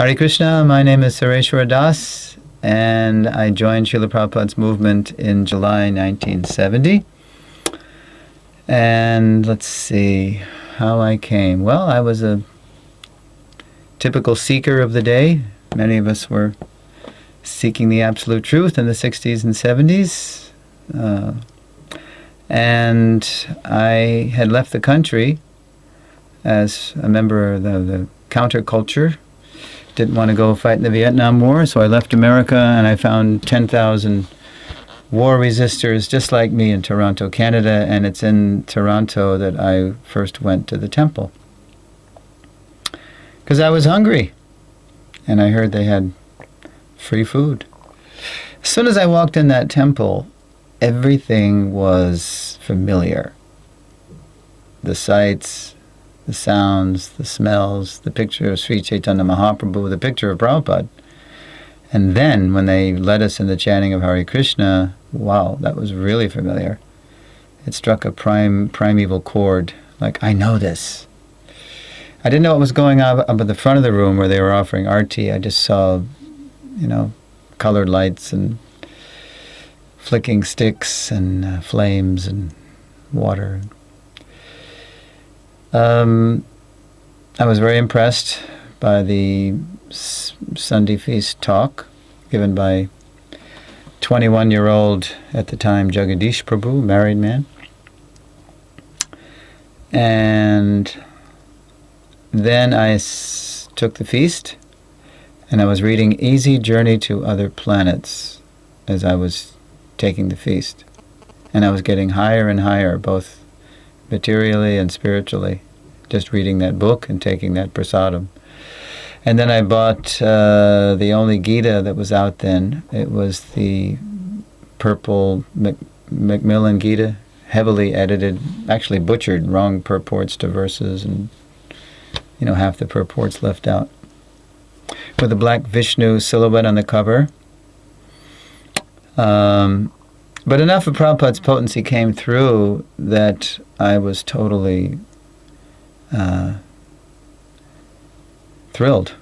Hare Krishna, my name is Suresvara Das, and I joined Srila Prabhupada's movement in July 1970. And let's see how I came. Well, I was a typical seeker of the day. Many of us were seeking the absolute truth in the 60s and 70s. And I had left the country as a member of the counterculture. Didn't want to go fight in the Vietnam War, so I left America and I found 10,000 war resistors just like me in Toronto, Canada, and it's in Toronto that I first went to the temple. Because I was hungry, and I heard they had free food. As soon as I walked in that temple, everything was familiar. The sights, the sounds, the smells, the picture of Sri Chaitanya Mahaprabhu, the picture of Prabhupada. And then when they led us in the chanting of Hare Krishna, wow, that was really familiar. It struck a primeval chord, like, I know this. I didn't know what was going on up at the front of the room where they were offering arti. I just saw, colored lights and flicking sticks and flames and water. I was very impressed by the Sunday feast talk given by 21-year-old at the time Jagadish Prabhu, married man. And then I took the feast and I was reading Easy Journey to Other Planets as I was taking the feast. And I was getting higher and higher, both materially and spiritually, just reading that book and taking that prasadam. And then I bought the only Gita that was out then. It was the purple Macmillan Gita, heavily edited, actually butchered, wrong purports to verses, and half the purports left out, with a black Vishnu silhouette on the cover. But enough of Prabhupada's potency came through that I was totally thrilled.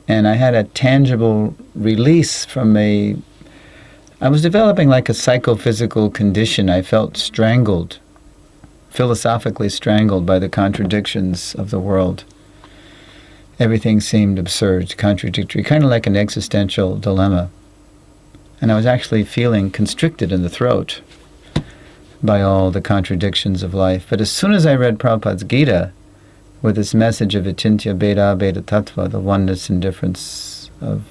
And I had a tangible release from I was developing like a psychophysical condition. I felt strangled, philosophically strangled by the contradictions of the world. Everything seemed absurd, contradictory, kind of like an existential dilemma. And I was actually feeling constricted in the throat by all the contradictions of life. But as soon as I read Prabhupada's Gita, with its message of Achintya Bheda Bheda Tattva, the oneness and difference of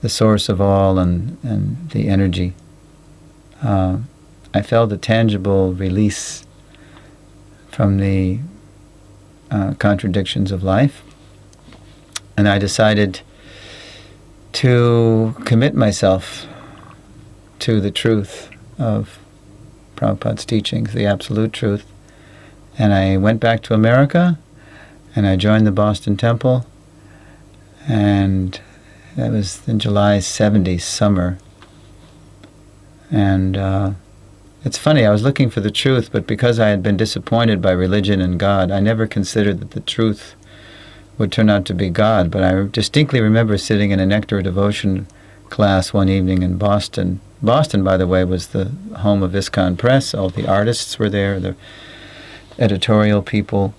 the source of all and the energy, I felt a tangible release from the contradictions of life. And I decided to commit myself to the truth of Prabhupada's teachings, the absolute truth. And I went back to America, and I joined the Boston Temple, and that was in July 70, summer. And it's funny, I was looking for the truth, but because I had been disappointed by religion and God, I never considered that the truth would turn out to be God. But I distinctly remember sitting in a nectar devotion class one evening in Boston. Boston, by the way, was the home of ISKCON Press. All the artists were there, the editorial people.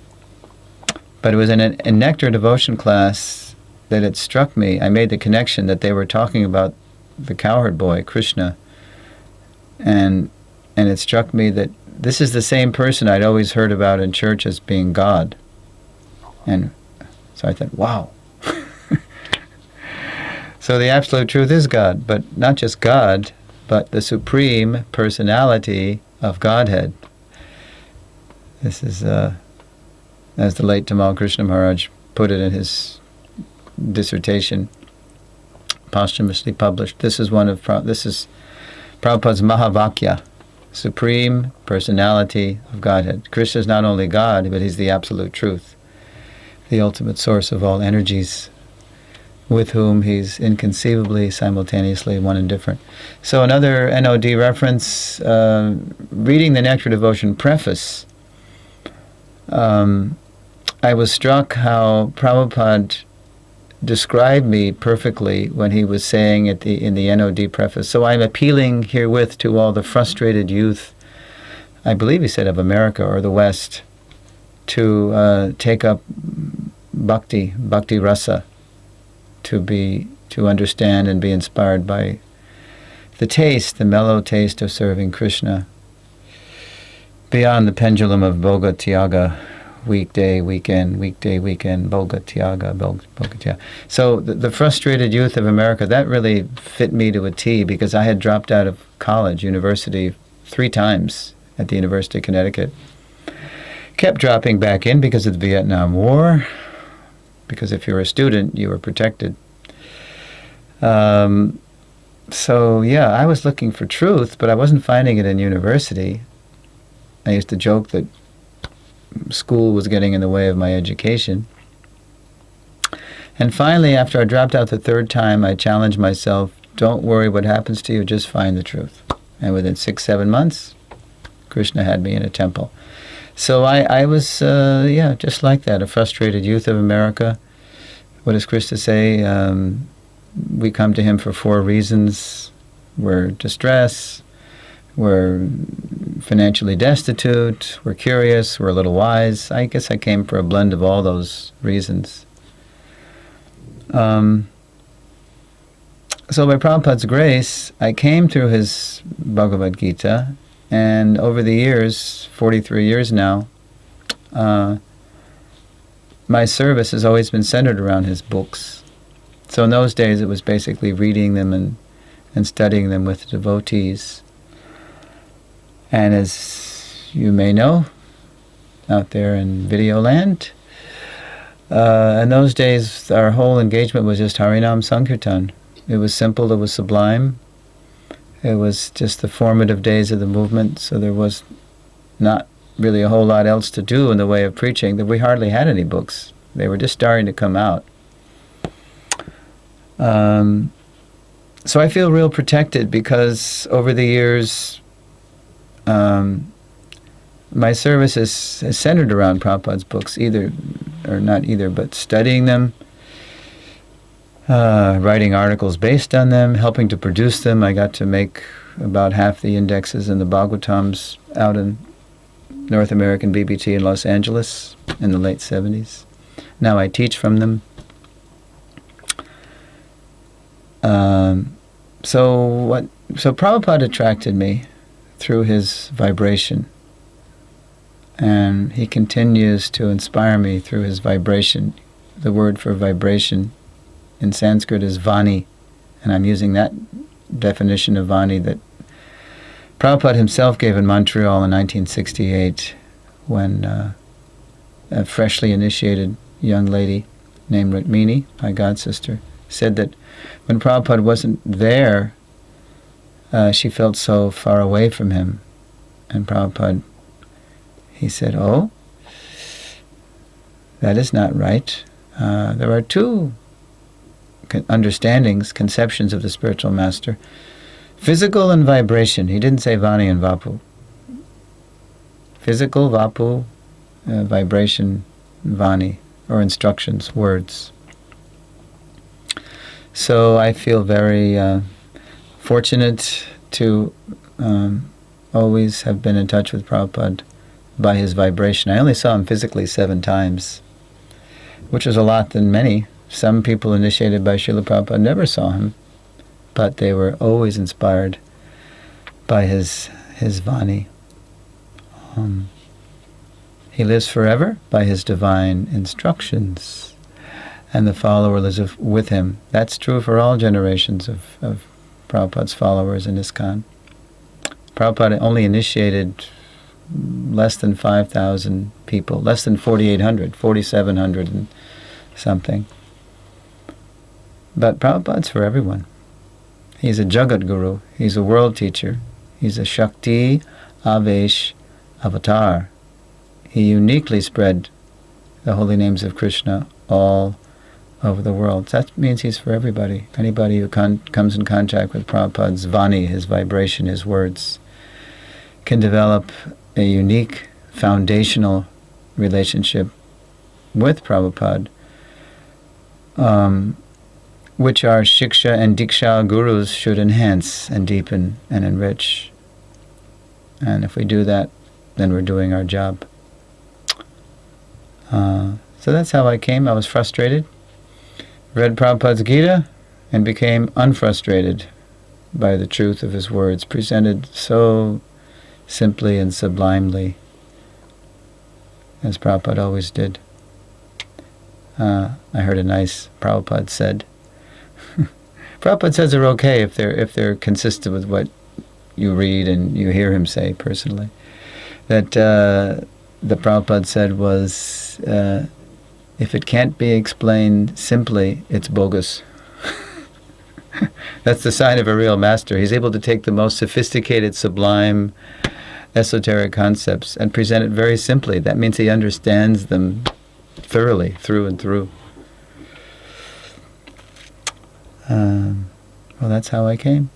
But it was in a nectar devotion class that it struck me. I made the connection that they were talking about the cowherd boy, Krishna. And it struck me that this is the same person I'd always heard about in church as being God. And so I thought, wow. So the absolute truth is God, but not just God, but the supreme personality of Godhead. This is, as the late Tamal Krishna Maharaj put it in his dissertation, posthumously published. This is Prabhupada's Mahavakya, supreme personality of Godhead. Krishna is not only God, but he's the absolute truth, the ultimate source of all energies, with whom he's inconceivably, simultaneously one and different. So another NOD reference, reading the Nectar Devotion preface, I was struck how Prabhupada described me perfectly when he was saying in the NOD preface. So I'm appealing herewith to all the frustrated youth, I believe he said of America or the West, to take up bhakti rasa, to understand and be inspired by the mellow taste of serving Krishna, beyond the pendulum of bhoga tyaga, weekday, weekend, bhoga tyaga, bhoga tyaga. So the frustrated youth of America, that really fit me to a T, because I had dropped out of college, university, 3 times at the University of Connecticut. Kept dropping back in because of the Vietnam War, because if you were a student, you were protected. So yeah, I was looking for truth, but I wasn't finding it in university. I used to joke that school was getting in the way of my education. And finally, after I dropped out the 3rd time, I challenged myself, don't worry what happens to you, just find the truth. And within 6-7 months, Krishna had me in a temple. So I was, just like that, a frustrated youth of America. What does Krishna say? We come to him for 4 reasons. We're distressed, we're financially destitute, we're curious, we're a little wise. I guess I came for a blend of all those reasons. So by Prabhupada's grace, I came through his Bhagavad Gita, and over the years, 43 years now, my service has always been centered around his books. So in those days, it was basically reading them and studying them with devotees. And as you may know, out there in video land, in those days, our whole engagement was just Harinam Sankirtan. It was simple, it was sublime. It was just the formative days of the movement, so there was not really a whole lot else to do in the way of preaching. That we hardly had any books. They were just starting to come out. So I feel real protected, because over the years, my service is centered around Prabhupada's books, but studying them, writing articles based on them, helping to produce them. I got to make about half the indexes in the Bhagavatams out in North American BBT in Los Angeles in the late 70s. Now I teach from them. So Prabhupada attracted me through his vibration, and he continues to inspire me through his vibration. The word for vibration in Sanskrit is vani, and I'm using that definition of vani that Prabhupada himself gave in Montreal in 1968, when a freshly initiated young lady named Rukmini, my godsister, said that when Prabhupada wasn't there, she felt so far away from him. And Prabhupada, he said, "Oh, that is not right. There are 2 understandings, conceptions of the spiritual master. Physical and vibration." He didn't say Vani and Vapu. Physical, Vapu, vibration, Vani, or instructions, words. So I feel very fortunate to always have been in touch with Prabhupada by his vibration. I only saw him physically 7 times, which was a lot than many. Some people initiated by Srila Prabhupada never saw him, but they were always inspired by his Vani. He lives forever by his divine instructions, and the follower lives with him. That's true for all generations of Prabhupada's followers in ISKCON. Prabhupada only initiated less than 5,000 people, less than 4,800, 4,700 and something. But Prabhupada's for everyone. He's a Jagat Guru. He's a world teacher. He's a Shakti Avesh Avatar. He uniquely spread the holy names of Krishna all over the world. That means he's for everybody. Anybody who comes in contact with Prabhupada's Vani, his vibration, his words, can develop a unique foundational relationship with Prabhupada which our Shiksha and Diksha gurus should enhance and deepen and enrich. And if we do that, then we're doing our job. So that's how I came. I was frustrated, read Prabhupada's Gita, and became unfrustrated by the truth of his words, presented so simply and sublimely, as Prabhupada always did. I heard a nice Prabhupada said. Prabhupada says they're okay if they're consistent with what you read and you hear him say personally. That the Prabhupada said was, if it can't be explained simply, it's bogus. That's the sign of a real master. He's able to take the most sophisticated, sublime, esoteric concepts and present it very simply. That means he understands them thoroughly, through and through. Well, that's how I came.